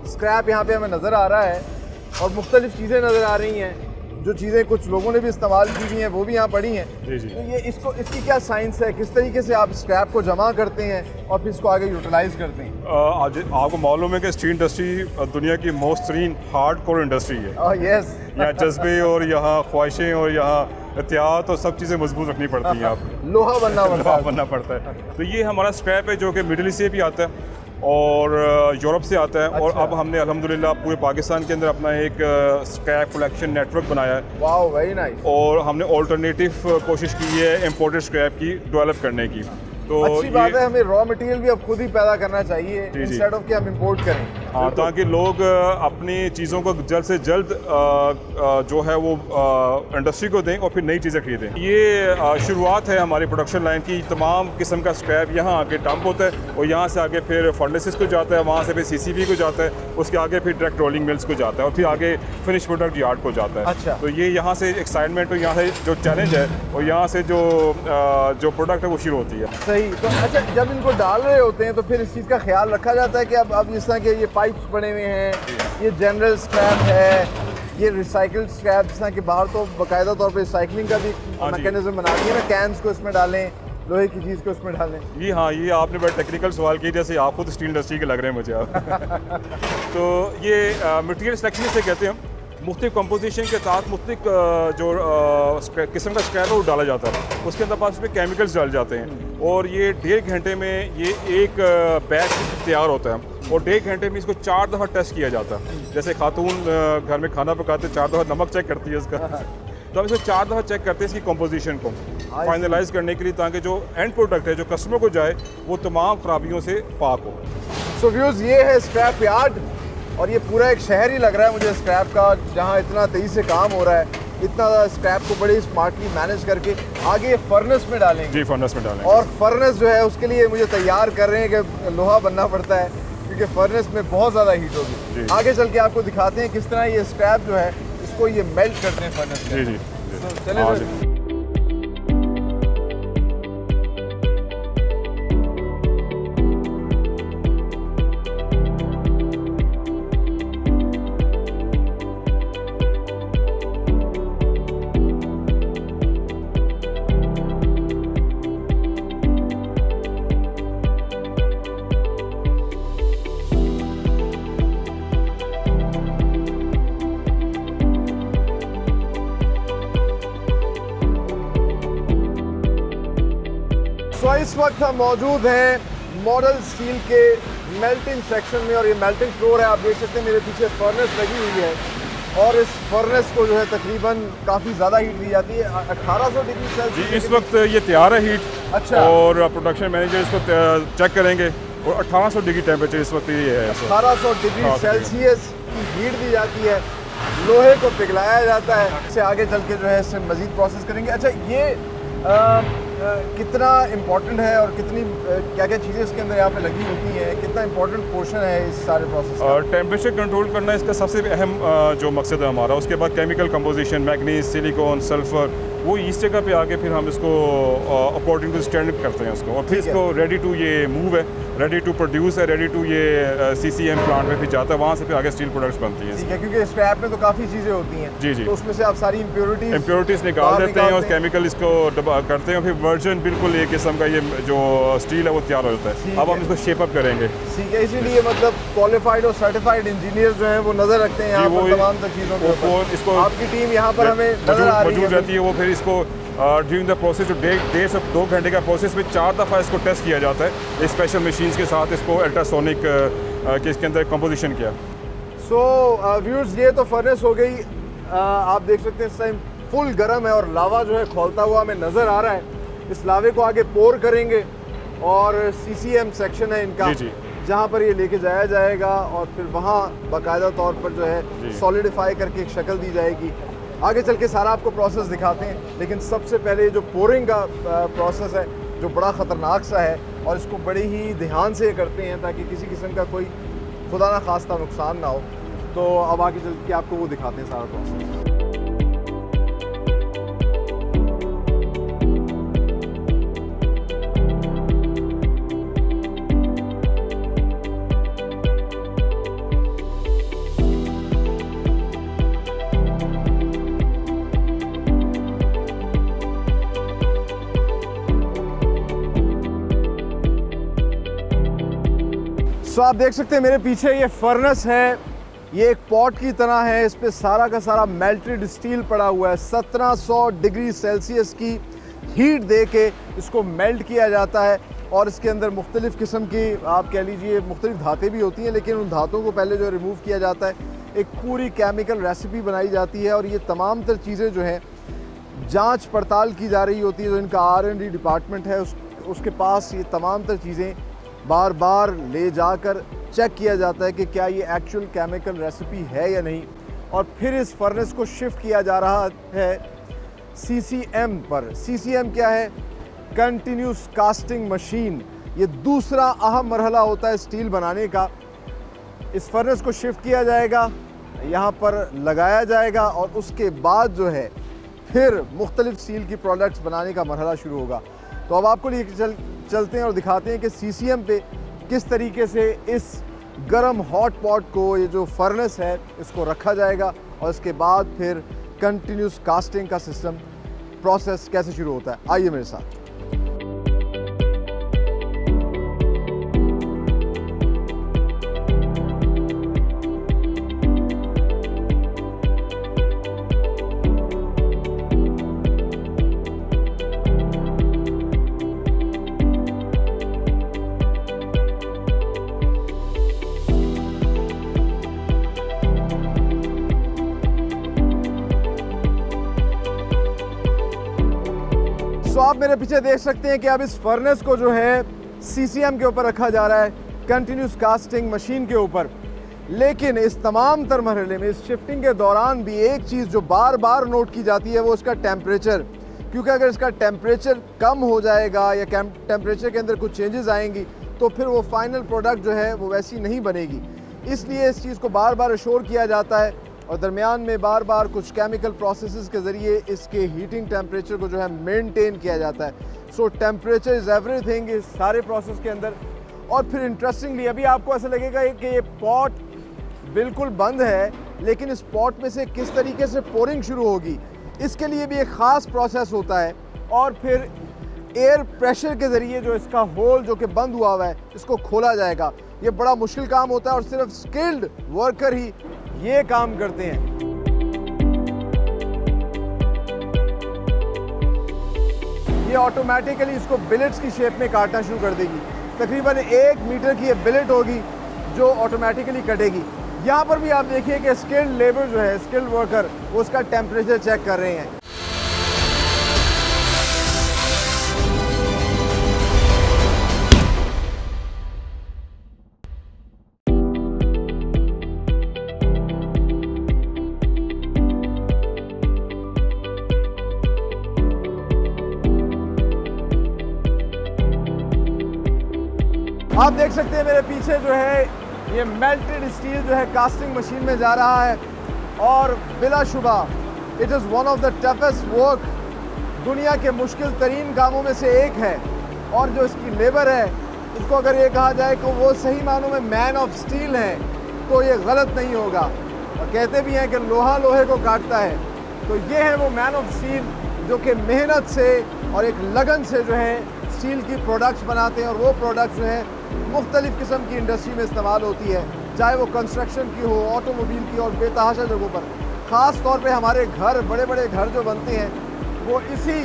स्क्रैप यहाँ पे हमें नज़र आ रहा है और मुख्तलिफ चीज़ें नज़र आ रही हैं। जो चीज़ें कुछ लोगों ने भी इस्तेमाल की हुई हैं वो भी यहाँ पड़ी हैं। तो ये इसकी क्या साइंस है, किस तरीके से आप स्क्रैप को जमा करते हैं और फिर इसको आगे यूटिलाइज करते हैं? आज आपको मालूम है कि स्टील इंडस्ट्री दुनिया की मोस्ट तरीन हार्ड कोर इंडस्ट्री है। यस, यहाँ जज्बे और यहाँ ख्वाहिशें और यहाँ एहतियात और सब चीज़ें मजबूत रखनी पड़ती हैं। आप लोहा बनना पड़ता है। तो ये हमारा स्क्रैप है जो कि मिडिल ईस्ट से भी आता है और यूरोप से आता है। और अब हमने अल्हम्दुलिल्लाह पूरे पाकिस्तान के अंदर अपना एक स्क्रैप कलेक्शन नेटवर्क बनाया है। Wow, very nice. और हमने ऑल्टरनेटिव कोशिश की है इंपोर्टेड स्क्रैप की डेवलप करने की। तो अच्छी बात है, हमें रॉ मटेरियल भी अब खुद ही पैदा करना चाहिए इंस्टेड ऑफ कि हम इंपोर्ट करें। हाँ, ताकि लोग अपनी चीज़ों को जल्द से जल्द जो है वो इंडस्ट्री को दें और फिर नई चीज़ें खरीदें। ये शुरुआत है हमारी प्रोडक्शन लाइन की। तमाम किस्म का स्क्रैप यहाँ आके डंप होता है और यहाँ से आगे फिर फर्नेसेस को जाता है, वहाँ से फिर CCP को जाता है, उसके आगे फिर डायरेक्ट रोलिंग मिल्स को जाता है और फिर आगे फिनिश प्रोडक्ट यार्ड को जाता है। अच्छा। तो ये यहाँ से एक्साइटमेंट और यहाँ से जो चैलेंज है और यहाँ से जो प्रोडक्ट है वो शुरू होती है। सही। तो अच्छा, जब इनको डाल रहे होते हैं तो फिर इस चीज़ का ख्याल रखा जाता है कि अब जिस तरह के ये पाइप्स बने हुए हैं, ये जनरल स्क्रैप है, ये रिसाइकल्ड स्क्रैप, जिस तरह के बाहर तो बाकायदा तौर पे रिसाइकलिंग का भी मैकेनिज्म बना दिया ना, कैंस को इसमें डालें, लोहे की चीज़ को इसमें डालें। ये हाँ, ये आपने बड़ा टेक्निकल सवाल किया, जैसे आप खुद स्टील इंडस्ट्री के लग रहे हैं मुझे आप। तो ये मटेरियल सिलेक्शन से कहते हैं हम। मुख्तलिफ कंपोजिशन के साथ मुख्तलिफ जो किस्म का स्क्रैप है वो डाला जाता है। उसके अंदर पास में केमिकल्स डाले जाते हैं और ये 1.5 घंटे में ये एक बैच तैयार होता है और 1.5 घंटे में इसको 4 दफ़ा टेस्ट किया जाता है। जैसे खातून घर में खाना पकाते 4 दफ़ा नमक चेक करती है इसका। तो हम इसको 4 दफ़ा चेक करते हैं इसकी कंपोजिशन को फाइनलाइज करने के लिए, ताकि जो एंड प्रोडक्ट है जो कस्टमर को जाए वो तमाम खराबियों से पाक हो। सो व्यूअर्स, ये है स्क्रैप यार्ड और ये पूरा एक शहर ही लग रहा है मुझे स्क्रैप का, जहाँ इतना तेज़ी से काम हो रहा है। इतना स्क्रैप को बड़े स्मार्टली मैनेज करके आगे फर्नेस में डालेंगे। जी, फर्नेस में डालेंगे। और फर्नेस जो है उसके लिए मुझे तैयार कर रहे हैं कि लोहा बनना पड़ता है क्योंकि फर्नेस में बहुत ज़्यादा हीट होगी। आगे चल के आपको दिखाते हैं किस तरह ये स्क्रैप जो है इसको ये मेल्ट करते हैं फर्नेस में। जी। चलिए। सो इस वक्त हम मौजूद हैं मॉडल स्टील के मेल्टिंग सेक्शन में और ये मेल्टिंग फ्लोर है। आप देख सकते हैं मेरे पीछे फर्नेस लगी हुई है और इस फर्नेस को जो है तकरीबन काफ़ी ज़्यादा हीट दी जाती है 1800 डिग्री सेल्सियस। इस वक्त ये तैयार है हीट। अच्छा। और प्रोडक्शन मैनेजर इसको चेक करेंगे और 1800 डिग्री टेम्परेचर इस वक्त ये है। 1800 डिग्री सेल्सियस की हीट दी जाती है, लोहे को पिघलाया जाता है। इससे आगे चल के जो है इससे मज़ीद प्रोसेस करेंगे। अच्छा, ये कितना इम्पोर्टेंट है और कितनी क्या क्या चीज़ें इसके अंदर यहाँ पे लगी होती हैं, कितना इम्पोर्टेंट पोर्शन है इस सारे प्रोसेस का? टेम्परेचर कंट्रोल करना इसका सबसे अहम जो मकसद है हमारा। उसके बाद chemical composition, manganese, silicon, sulphur, वो इस जगह पे आके फिर हम इसको अकॉर्डिंग टू स्टैंडर्ड करते हैं उसको, और फिर इसको रेडी टू ये मूव है, रेडी टू प्रोड्यूस है, रेडी टू ये CCM प्लांट में फिर जाता है, वहाँ से फिर आगे स्टील प्रोडक्ट्स बनती हैं। ठीक है, क्योंकि स्क्रैप में तो काफ़ी चीज़ें होती हैं। जी जी। तो उसमें से आप सारी इम्प्योरिटीज़ निकाल देते हैं और केमिकल इसको करते हैं, फिर वर्जन बिल्कुल एक किस्म का ये जो स्टील है वो तैयार हो जाता है। अब हम इसको शेप अप करेंगे। ठीक है, इसीलिए मतलब क्वालिफाइड और सर्टिफाइड इंजीनियर जो हैं वो नज़र रखते हैं यहाँ पर तमाम चीज़ों के ऊपर। इसको आपकी टीम यहाँ पर हमें नज़र आ रही रहती है। वो फिर इसको ड्यूरिंग द प्रोसेस जो 2 घंटे का प्रोसेस में 4 दफ़ा इसको टेस्ट किया जाता है स्पेशल मशीन्स के साथ। इसको अल्ट्रासोनिक के इसके अंदर कंपोजिशन किया। सो व्यूअर्स, ये तो फर्नेस हो गई। आप देख सकते हैं इस टाइम फुल गर्म है और लावा जो है खौलता हुआ हमें नज़र आ रहा है। इस लावे को आगे पोर करेंगे और CCM सेक्शन है इनका, जहाँ पर ये लेके जाया जाएगा और फिर वहाँ बाकायदा तौर पर जो है सॉलिडिफाई करके एक शक्ल दी जाएगी। आगे चल के सारा आपको प्रोसेस दिखाते हैं, लेकिन सबसे पहले जो पोरिंग का प्रोसेस है जो बड़ा ख़तरनाक सा है और इसको बड़े ही ध्यान से करते हैं ताकि किसी किस्म का कोई खुदा ना खास्ता नुकसान ना हो। तो अब आगे चल के आपको वो दिखाते हैं सारा प्रोसेस। तो आप देख सकते हैं मेरे पीछे ये फर्नेस है, ये एक पॉट की तरह है। इस पे सारा का सारा मेल्टेड स्टील पड़ा हुआ है। 1700 डिग्री सेल्सियस की हीट दे के इसको मेल्ट किया जाता है और इसके अंदर मुख्तलिफ़ किस्म की आप कह लीजिए मुख्तलिफ धातें भी होती हैं, लेकिन उन धातों को पहले जो रिमूव किया जाता है, एक पूरी केमिकल रेसिपी बनाई जाती है और ये तमाम तर चीज़ें जो हैं जाँच पड़ताल की जा रही होती है। जो इनका R&D डिपार्टमेंट है उसके पास ये तमाम तर चीज़ें बार बार ले जाकर चेक किया जाता है कि क्या ये एक्चुअल केमिकल रेसिपी है या नहीं, और फिर इस फर्नेस को शिफ्ट किया जा रहा है CCM पर। CCM क्या है? Continuous casting machine. ये दूसरा अहम मरहला होता है स्टील बनाने का। इस फर्नेस को शिफ्ट किया जाएगा, यहाँ पर लगाया जाएगा और उसके बाद जो है फिर मुख्तलिफ स्टील की प्रोडक्ट्स बनाने का मरहला शुरू होगा। तो अब आपको लेके चलते हैं और दिखाते हैं कि CCM पे किस तरीके से इस गर्म हॉट पॉट को, ये जो फर्नेस है, इसको रखा जाएगा और इसके बाद फिर कंटिन्यूस कास्टिंग का सिस्टम प्रोसेस कैसे शुरू होता है। आइए मेरे साथ। तो आप मेरे पीछे देख सकते हैं कि अब इस फर्नेस को जो है CCM के ऊपर रखा जा रहा है, कंटिन्यूस कास्टिंग मशीन के ऊपर। लेकिन इस तमाम तर मरहले में, इस शिफ्टिंग के दौरान भी एक चीज़ जो बार बार नोट की जाती है वो इसका टेम्परेचर, क्योंकि अगर इसका टेम्परेचर कम हो जाएगा या टेम्परेचर के अंदर कुछ चेंजेस आएंगी तो फिर वो फाइनल प्रोडक्ट जो है वो वैसी नहीं बनेगी। इसलिए इस चीज़ को बार बार अश्योर किया जाता है और दरमियान में बार बार कुछ केमिकल प्रोसेसेस के ज़रिए इसके हीटिंग टेम्परेचर को जो है मेंटेन किया जाता है। सो टेम्परेचर इज़ एवरीथिंग इस सारे प्रोसेस के अंदर। और फिर इंटरेस्टिंगली अभी आपको ऐसा लगेगा कि ये पॉट बिल्कुल बंद है, लेकिन इस पॉट में से किस तरीके से पोरिंग शुरू होगी, इसके लिए भी एक ख़ास प्रोसेस होता है और फिर एयर प्रेशर के ज़रिए जो इसका होल जो कि बंद हुआ है इसको खोला जाएगा। ये बड़ा मुश्किल काम होता है और सिर्फ स्किल्ड वर्कर ही ये काम करते हैं। ये ऑटोमेटिकली इसको बिलेट्स की शेप में काटना शुरू कर देगी। तकरीबन 1 मीटर की ये बिलेट होगी जो ऑटोमेटिकली कटेगी। यहाँ पर भी आप देखिए कि स्किल्ड लेबर जो है, स्किल्ड वर्कर, वो उसका टेम्परेचर चेक कर रहे हैं। आप देख सकते हैं मेरे पीछे जो है ये मेल्टेड स्टील जो है कास्टिंग मशीन में जा रहा है और बिलाशुबा it is one of the toughest work, दुनिया के मुश्किल तरीन कामों में से एक है। और जो इसकी लेबर है, इसको अगर ये कहा जाए कि वो सही मानों में मैन ऑफ स्टील है तो ये गलत नहीं होगा। और कहते भी हैं कि लोहा लोहे को काटता है, तो ये है वो मैन ऑफ स्टील जो कि मेहनत से और एक लगन से जो है स्टील की प्रोडक्ट्स बनाते हैं। और वो प्रोडक्ट्स जो है मुख्तलिफ़ किस्म की इंडस्ट्री में इस्तेमाल होती है, चाहे वो कंस्ट्रक्शन की हो, ऑटोमोबाइल की और बेतहाशा जगहों पर। ख़ास तौर पे हमारे घर, बड़े बड़े घर जो बनते हैं वो इसी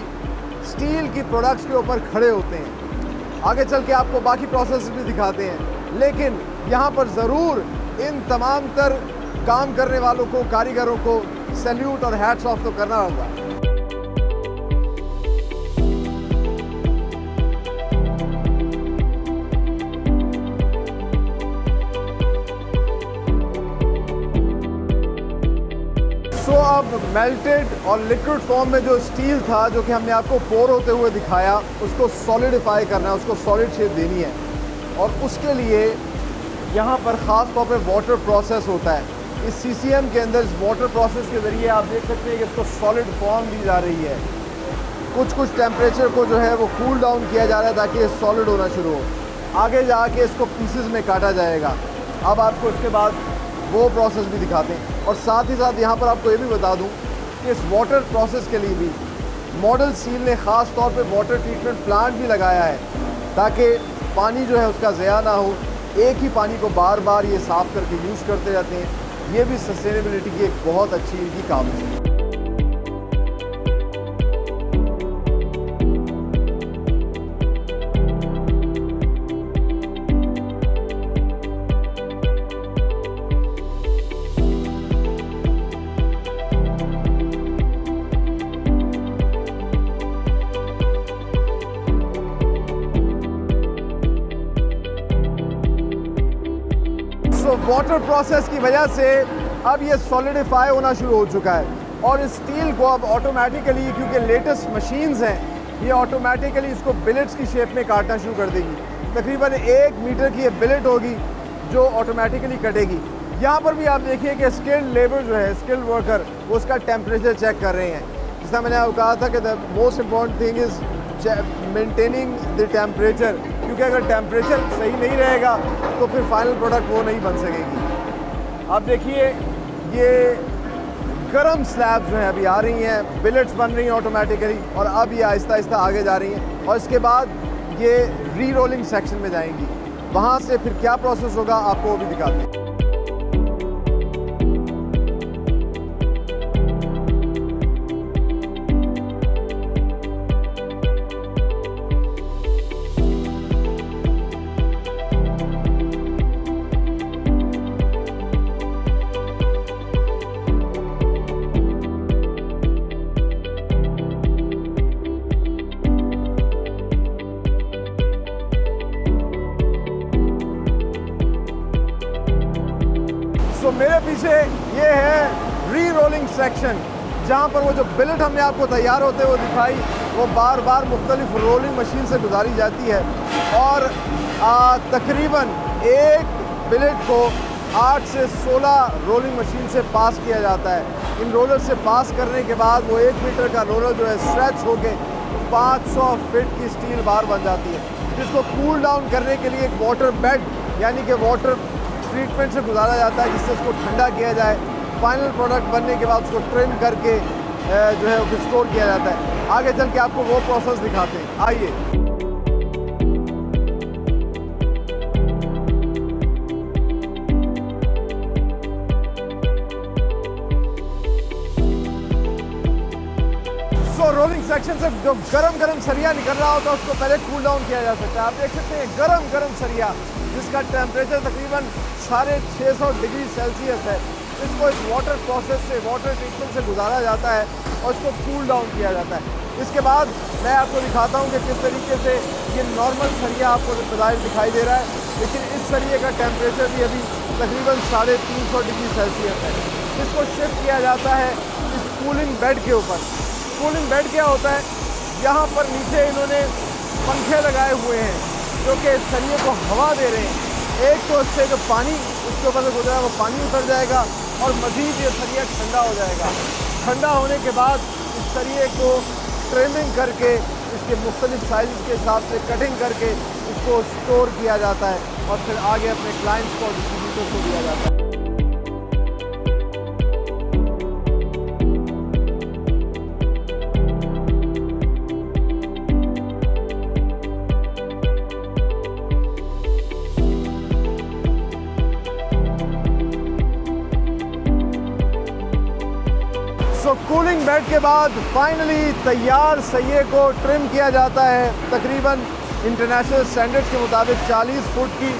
स्टील की प्रोडक्ट्स के ऊपर खड़े होते हैं। आगे चल के आपको बाकी प्रोसेस भी दिखाते हैं, लेकिन यहाँ पर ज़रूर इन तमाम तर काम करने वालों को, कारीगरों को सैल्यूट और हैट्स ऑफ तो करना होगा। तो अब मेल्टेड और लिक्विड फॉर्म में जो स्टील था, जो कि हमने आपको पोर होते हुए दिखाया, उसको सॉलिडिफाई करना है, उसको सॉलिड शेप देनी है। और उसके लिए यहाँ पर ख़ास तौर पे वाटर प्रोसेस होता है। इस CCM के अंदर इस वाटर प्रोसेस के ज़रिए आप देख सकते हैं कि इसको सॉलिड फॉर्म दी जा रही है। कुछ टेम्परेचर को जो है वो कूल डाउन किया जा रहा है ताकि ये सॉलिड होना शुरू हो। आगे जाके इसको पीसेस में काटा जाएगा। अब आपको इसके बाद वो प्रोसेस भी दिखाते हैं। और साथ ही साथ यहाँ पर आपको ये भी बता दूँ कि इस वाटर प्रोसेस के लिए भी मॉडल स्टील ने ख़ास तौर पे वाटर ट्रीटमेंट प्लांट भी लगाया है ताकि पानी जो है उसका ज़या ना हो। एक ही पानी को बार बार ये साफ़ करके यूज़ करते रहते हैं। ये भी सस्टेनेबिलिटी की एक बहुत अच्छी इनकी काम है। वाटर प्रोसेस की वजह से अब ये सॉलिडिफाई होना शुरू हो चुका है। और इस स्टील को अब ऑटोमेटिकली, क्योंकि लेटेस्ट मशीन्स हैं, ये ऑटोमेटिकली इसको बिलेट्स की शेप में काटना शुरू कर देगी। तकरीबन 1 मीटर की ये बिलेट होगी जो ऑटोमेटिकली कटेगी। यहाँ पर भी आप देखिए कि स्किल्ड लेबर जो है, स्किल्ड वर्कर, वो उसका टेम्परेचर चेक कर रहे हैं। जैसा मैंने आपको कहा था कि the most important thing is maintaining the temperature, क्योंकि अगर टेम्परेचर सही नहीं रहेगा तो फिर फाइनल प्रोडक्ट वो नहीं बन सकेगी। अब देखिए ये गर्म स्लैब्स जो है अभी आ रही हैं, बिलेट्स बन रही हैं ऑटोमेटिकली, और अब ये आहिस्ता आहिस्ता आगे जा रही हैं। और इसके बाद ये री रोलिंग सेक्शन में जाएंगी। वहाँ से फिर क्या प्रोसेस होगा आपको वो भी दिखाते हैं। तो मेरे पीछे ये है री रोलिंग सेक्शन, जहाँ पर वो जो बिलेट हमने आपको तैयार होते हुए दिखाई, वो बार बार मुख्तलिफ रोलिंग मशीन से गुजारी जाती है। और तकरीबन एक बिलेट को 8 से 16 रोलिंग मशीन से पास किया जाता है। इन रोलर से पास करने के बाद वो 1 मीटर का रोलर जो है स्ट्रेच होके 500 फीट की स्टील बार बन जाती है, जिसको कूल डाउन करने के लिए एक वाटर बेड यानी कि वाटर ट्रीटमेंट से गुजारा जाता है, जिससे उसको ठंडा किया जाए। फाइनल प्रोडक्ट बनने के बाद उसको ट्रिम करके जो है वो स्टोर किया जाता है। आगे चल के आपको वो प्रोसेस दिखाते हैं, आइए। रोलिंग सेक्शन से जो गरम सरिया निकल रहा होता है उसको पहले कूल डाउन किया जा सकता है। आप देख सकते हैं गरम सरिया जिसका टेम्परेचर तकरीबन 650 डिग्री सेल्सियस है, इसको इस वाटर प्रोसेस से, वाटर ट्रीटमेंट से गुजारा जाता है और इसको कूल डाउन किया जाता है। इसके बाद मैं आपको दिखाता हूँ कि किस तरीके से ये नॉर्मल सरिया आपको बज़ाहिर दिखाई दे रहा है, लेकिन इस सरिये का टेम्परेचर भी अभी तकरीबन 350 डिग्री सेल्सियस है। इसको शिफ्ट किया जाता है इस कूलिंग बेड के ऊपर। कूलिंग बेड क्या होता है, यहाँ पर नीचे इन्होंने पंखे लगाए हुए हैं जो कि इस सरिये को हवा दे रहे हैं। एक तो इससे जो पानी उसके ऊपर से गुजरा है वो पानी उतर जाएगा और मज़ीद ये सरिया ठंडा हो जाएगा। ठंडा होने के बाद इस सरिये को ट्रिमिंग करके इसके मुख्तलिफ साइज़ के हिसाब से कटिंग करके इसको स्टोर किया जाता है और फिर आगे अपने क्लाइंट्स को, डिस्ट्रीब्यूटर्स को दिया जाता है। सो कूलिंग बेड के बाद फाइनली तैयार सरिये को ट्रिम किया जाता है। तकरीबन इंटरनेशनल स्टैंडर्ड्स के मुताबिक 40 फुट की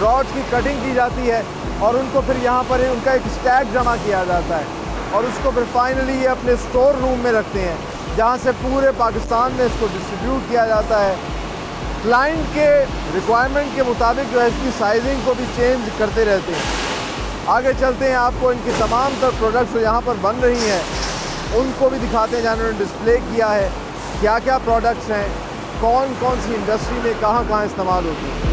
रॉड्स की कटिंग की जाती है और उनको फिर यहाँ पर उनका एक स्टैक जमा किया जाता है और उसको फिर फाइनली ये अपने स्टोर रूम में रखते हैं, जहाँ से पूरे पाकिस्तान में इसको डिस्ट्रीब्यूट किया जाता है। क्लाइंट के रिक्वायरमेंट के मुताबिक जो है इसकी साइजिंग को भी चेंज करते रहते हैं। आगे चलते हैं, आपको इनकी तमाम तर प्रोडक्ट्स जो यहाँ पर बन रही हैं उनको भी दिखाते हैं, जहाँ उन्होंने डिस्प्ले किया है क्या क्या प्रोडक्ट्स हैं, कौन कौन सी इंडस्ट्री में कहाँ कहाँ इस्तेमाल होती है।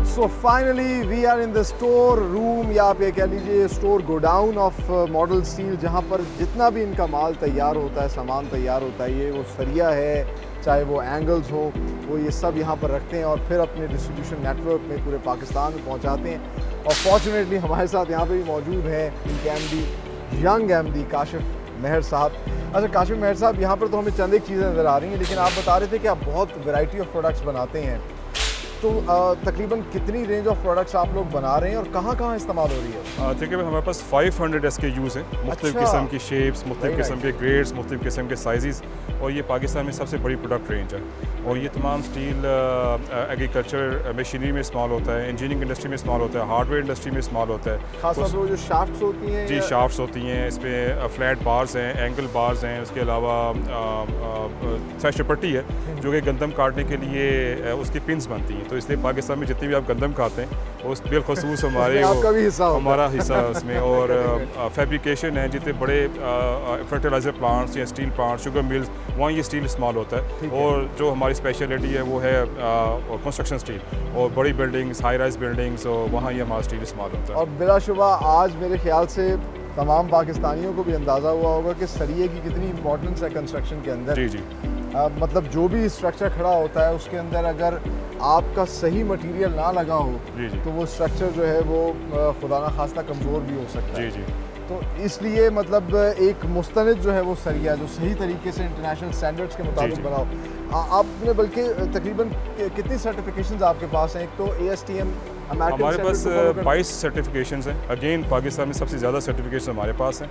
So finally we are in the store room, या आप ये कह लीजिए store godown of model steel, जहाँ पर जितना भी इनका माल तैयार होता है, सामान तैयार होता है, ये वो सरिया है, चाहे वो एंगल्स हो, वो ये सब यहाँ पर रखते हैं और फिर अपने डिस्ट्रीब्यूशन नेटवर्क में पूरे पाकिस्तान में पहुँचाते हैं। और फॉर्चुनेटली हमारे साथ यहाँ पे भी मौजूद हैं इनके MD, young MD Kashif Mehar साहब। अच्छा काशिफ मेहर साहब, यहाँ पर तो हमें चंद एक चीज़ें नज़र आ रही हैं, लेकिन आप बता रहे थे कि आप बहुत वैरायटी ऑफ प्रोडक्ट्स बनाते हैं, तो तकरीबन कितनी रेंज ऑफ प्रोडक्ट्स आप लोग बना रहे हैं और कहाँ कहाँ इस्तेमाल हो रही है? तकरीबन हमारे पास 500 SKUs हैं, मुख्तलिफ किस्म की शेप्स, मुख्तलिफ किस्म के ग्रेड्स, मुख्तलिफ किस्म के साइज़, और ये पाकिस्तान में सबसे बड़ी प्रोडक्ट रेंज है। और ये तमाम स्टील एग्रीकल्चर मशीनरी में इस्तेमाल होता है, इंजीनियरिंग इंडस्ट्री में इस्तेमाल होता है, हार्डवेयर इंडस्ट्री में इस्तेमाल होता है। खासतौर पर जो शाफ्ट्स होती हैं, जी शाफ्ट्स होती हैं, इस पर फ्लैट बार्स हैं, एंगल बार्स हैं, उसके अलावा थ्रेशर पट्टी है जो कि गंदम काटने के लिए उसकी पिन्स बनती हैं। तो इसलिए पाकिस्तान में जितनी भी आप गंदम खाते हैं उस बिलखसूस हमारे हमारा हिस्सा है उसमें। और फैब्रिकेशन है, जितने बड़े फर्टिलाइज़र प्लांट्स या स्टील प्लांट्स, शुगर मिल्स, वहाँ ये स्टील इस्तेमाल होता है। और जो हमारी स्पेशलिटी है वो है कंस्ट्रक्शन स्टील, और बड़ी बिल्डिंग्स, हाई राइज बिल्डिंग्स, और वहाँ ये हमारा स्टील इस्तेमाल होता है। और बिलाशुबा आज मेरे ख्याल से तमाम पाकिस्तानियों को भी अंदाज़ा हुआ होगा कि सरिये की कितनी इंपॉर्टेंस है कंस्ट्रक्शन के अंदर। जी जी। मतलब जो भी स्ट्रक्चर खड़ा होता है उसके अंदर अगर आपका सही मटेरियल ना लगा हो तो वो स्ट्रक्चर जो है वो खुदा ना खास्ता कमज़ोर भी हो सकता है। जी जी। तो इसलिए मतलब एक मुस्तनद जो है वो सरिया जो सही तरीके से इंटरनेशनल स्टैंडर्ड्स के मुताबिक बनाओ। आपने बल्कि तकरीबन कितनी सर्टिफिकेशंस आपके पास हैं? एक तो ASTM हमारे पास 22 सर्टिफिकेशंस हैं। अगेन पाकिस्तान में सबसे ज़्यादा सर्टिफिकेशन हमारे पास हैं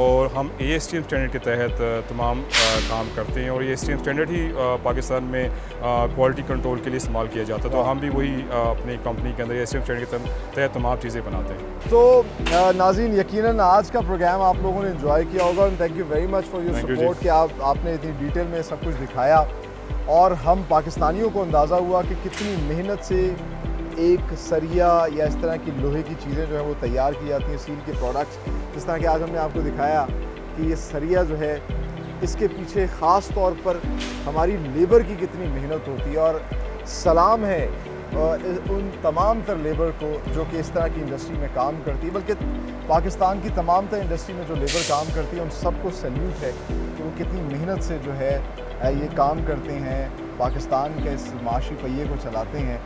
और हम ASTM स्टैंडर्ड के तहत तमाम काम करते हैं, और ASTM स्टैंडर्ड ही पाकिस्तान में क्वालिटी कंट्रोल के लिए इस्तेमाल किया जाता है। तो हम भी वही अपनी कंपनी के अंदर ASTM स्टैंडर्ड के तहत तमाम चीज़ें बनाते हैं। तो नाज़रीन, यकीनन आज का प्रोग्राम आप लोगों ने एंजॉय किया होगा, और thank you very much for your support कि आपने इतनी डिटेल में सब कुछ दिखाया, और हम पाकिस्तानियों को अंदाज़ा हुआ कि कितनी मेहनत से एक सरिया या इस तरह की लोहे की चीज़ें जो है वो तैयार की जाती हैं, स्टील के प्रोडक्ट्स। जिस तरह के आज हमने आपको दिखाया कि ये सरिया जो है इसके पीछे ख़ास तौर पर हमारी लेबर की कितनी मेहनत होती है, और सलाम है उन तमाम तर लेबर को जो कि इस तरह की इंडस्ट्री में काम करती है, बल्कि पाकिस्तान की तमाम तर इंडस्ट्री में जो लेबर काम करती है उन सबको सैल्यूट है कि वो कितनी मेहनत से जो है ये काम करते हैं, पाकिस्तान के इस माशी पहिए को चलाते हैं,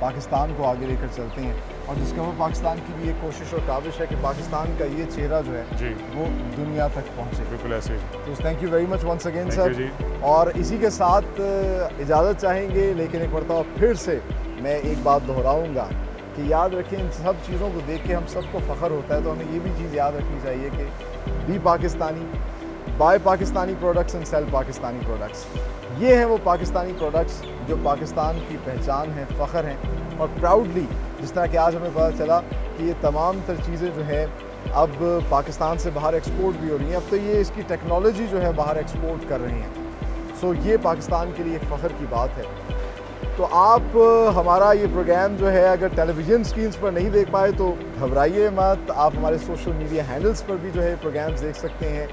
पाकिस्तान को आगे लेकर चलते हैं। और डिस्कवर पाकिस्तान की भी एक कोशिश और काविश है कि पाकिस्तान का ये चेहरा जो है जी वो दुनिया तक पहुँचे। बिल्कुल ऐसे ही। तो thank you very much once again Thank sir. you जी। और इसी के साथ इजाज़त चाहेंगे, लेकिन एक मरतबा फिर से मैं एक बात दोहराऊंगा कि याद रखें, इन सब चीज़ों को देख के हम सबको फ़ख्र होता है, तो हमें ये भी चीज़ याद रखनी चाहिए कि be Pakistani, buy Pakistani products and sell Pakistani products. ये हैं वो पाकिस्तानी प्रोडक्ट्स जो पाकिस्तान की पहचान है, फ़ख्र हैं। और प्राउडली, जिस तरह कि आज हमें पता चला कि ये तमाम तर चीज़ें जो है अब पाकिस्तान से बाहर एक्सपोर्ट भी हो रही हैं, अब तो ये इसकी टेक्नोलॉजी जो है बाहर एक्सपोर्ट कर रहे हैं। सो ये पाकिस्तान के लिए फ़ख्र की बात है। तो आप हमारा ये प्रोग्राम जो है अगर टेलीविज़न स्क्रीन्स पर नहीं देख पाए तो घबराइए मत, आप हमारे सोशल मीडिया हैंडल्स पर भी जो है प्रोग्राम्स देख सकते हैं।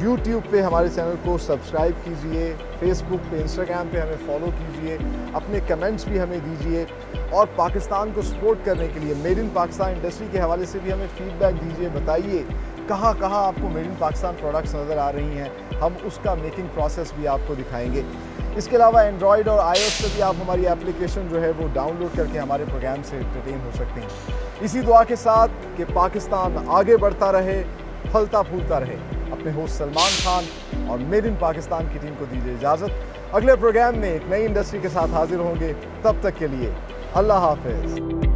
यूट्यूब पे हमारे चैनल को सब्सक्राइब कीजिए, फेसबुक पे, इंस्टाग्राम पे हमें फॉलो कीजिए, अपने कमेंट्स भी हमें दीजिए और पाकिस्तान को सपोर्ट करने के लिए मेड इन पाकिस्तान इंडस्ट्री के हवाले से भी हमें फ़ीडबैक दीजिए, बताइए कहाँ कहाँ आपको मेड इन पाकिस्तान प्रोडक्ट्स नज़र आ रही हैं, हम उसका मेकिंग प्रोसेस भी आपको दिखाएंगे। इसके अलावा एंड्रॉयड और iOS पर भी आप हमारी एप्लीकेशन जो है वो डाउनलोड करके हमारे प्रोग्राम से एंटरटेन हो सकते हैं। इसी दुआ के साथ कि पाकिस्तान आगे बढ़ता रहे, फलता फूलता रहे। अपने होस्ट सलमान खान और मेड इन पाकिस्तान की टीम को दीजिए इजाज़त। अगले प्रोग्राम में एक नई इंडस्ट्री के साथ हाजिर होंगे, तब तक के लिए अल्लाह हाफिज़।